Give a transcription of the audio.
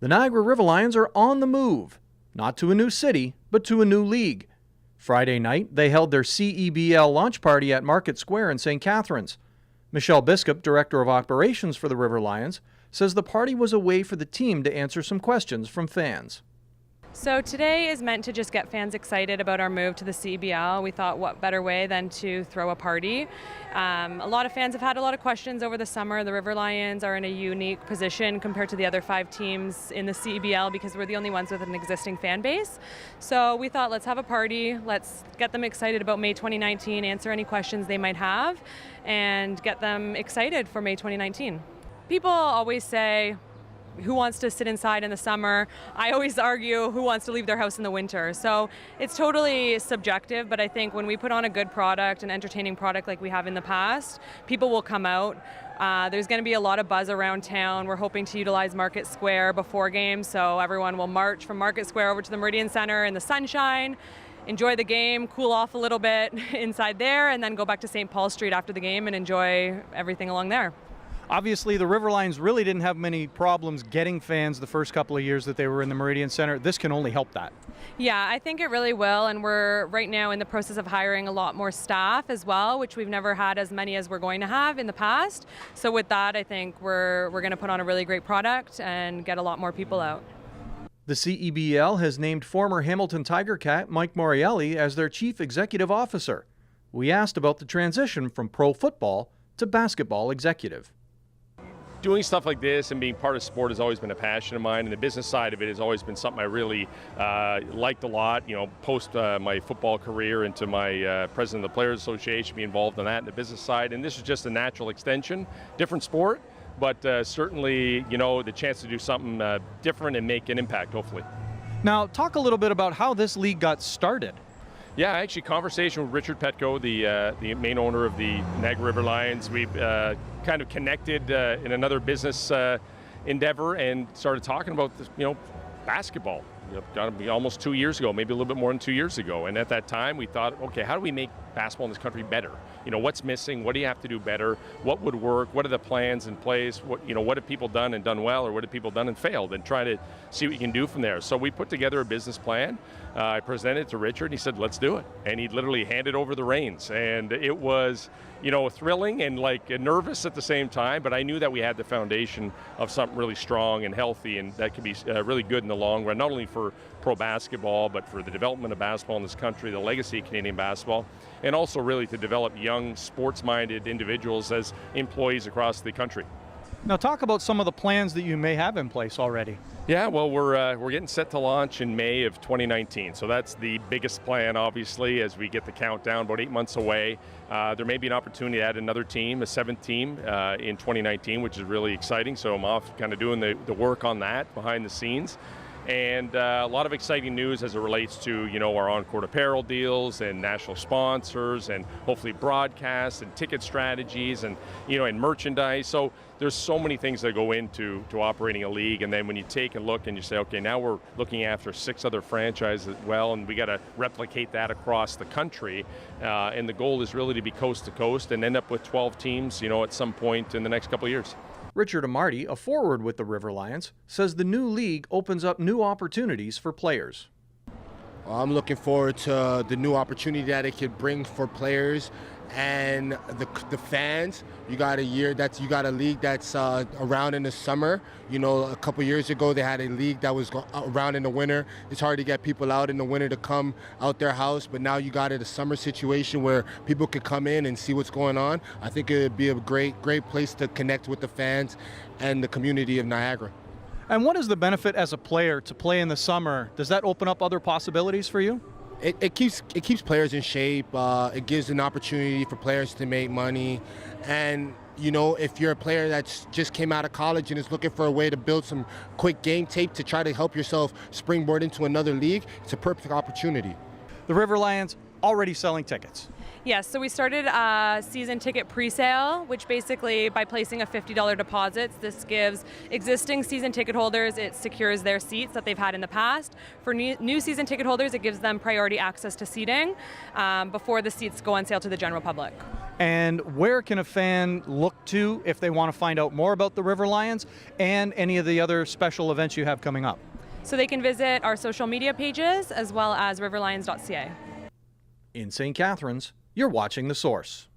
The Niagara River Lions are on the move, not to a new city, but to a new league. Friday night, they held their CEBL Launch Party at Market Square in St. Catharines. Michelle Biskup, Director of Operations for the River Lions, says the party was a way for the team to answer some questions from fans. So today is meant to just get fans excited about our move to the CEBL. We thought what better way than to throw a party. A lot of fans have had a lot of questions over the summer. The River Lions are in a unique position compared to the other 5 teams in the CEBL because we're the only ones with an existing fan base. So we thought, let's have a party, let's get them excited about May 2019, answer any questions they might have, and get them excited for May 2019. People always say, who wants to sit inside in the summer? I always argue, who wants to leave their house in the winter? So it's totally subjective, but I think when we put on a good product, an entertaining product like we have in the past, people will come out. There's going to be a lot of buzz around town. We're hoping to utilize Market Square before games, so everyone will march from Market Square over to the Meridian Center in the sunshine, enjoy the game, cool off a little bit inside there, and then go back to St. Paul Street after the game and enjoy everything along there. Obviously, the River Lions really didn't have many problems getting fans the first couple of years that they were in the Meridian Center. This can only help that. Yeah, I think it really will, and we're right now in the process of hiring a lot more staff as well, which we've never had as many as we're going to have in the past. So with that, I think we're going to put on a really great product and get a lot more people out. The CEBL has named former Hamilton Tiger Cat Mike Morreale as their chief executive officer. We asked about the transition from pro football to basketball executive. Doing stuff like this and being part of sport has always been a passion of mine, and the business side of it has always been something I really liked a lot. You know, post my football career into my president of the Players Association, be involved in that and the business side, and this is just a natural extension, different sport, but certainly, you know, the chance to do something different and make an impact, hopefully. Now, talk a little bit about how this league got started. Yeah, actually, conversation with Richard Petco, the main owner of the Niagara River Lions. We kind of connected in another business endeavor and started talking about this, basketball. Got to be almost 2 years ago, maybe a little bit more than 2 years ago. And at that time, we thought, okay, how do we make basketball in this country better? You know, what's missing? What do you have to do better? What would work? What are the plans in place? What have people done and done well, or what have people done and failed? And try to see what you can do from there. So we put together a business plan. I presented it to Richard, and he said, let's do it. And he literally handed over the reins. And it was, thrilling and nervous at the same time, but I knew that we had the foundation of something really strong and healthy, and that could be really good in the long run, not only for pro basketball, but for the development of basketball in this country, the legacy of Canadian basketball, and also really to develop young sports-minded individuals as employees across the country. Now talk about some of the plans that you may have in place already. Yeah, well, we're getting set to launch in May of 2019. So that's the biggest plan, obviously, as we get the countdown, about 8 months away. There may be an opportunity to add another team, a 7th team in 2019, which is really exciting. So I'm off kind of doing the work on that behind the scenes. And a lot of exciting news as it relates to, our on-court apparel deals and national sponsors and hopefully broadcasts and ticket strategies and, and merchandise. So there's so many things that go into operating a league. And then when you take a look and you say, okay, now we're looking after 6 other franchises as well, and we got to replicate that across the country. And the goal is really to be coast to coast and end up with 12 teams, at some point in the next couple of years. Richard Amarty, a forward with the River Lions, says the new league opens up new opportunities for players. I'm looking forward to the new opportunity that it could bring for players and the fans. You got a league that's around in the summer. A couple years ago they had a league that was around in the winter. It's hard to get people out in the winter to come out their house, but now you got it a summer situation where people could come in and see what's going on. I think it would be a great place to connect with the fans and the community of Niagara. And what is the benefit as a player to play in the summer? Does that open up other possibilities for you? It keeps players in shape. It gives an opportunity for players to make money. And, if you're a player that's just came out of college and is looking for a way to build some quick game tape to try to help yourself springboard into another league, it's a perfect opportunity. The River Lions already selling tickets. Yes, so we started a season ticket pre-sale, which basically by placing a $50 deposit, this gives existing season ticket holders, it secures their seats that they've had in the past. For new season ticket holders, it gives them priority access to seating before the seats go on sale to the general public. And where can a fan look to if they want to find out more about the River Lions and any of the other special events you have coming up? So they can visit our social media pages as well as riverlions.ca. In St. Catharines, you're watching The Source.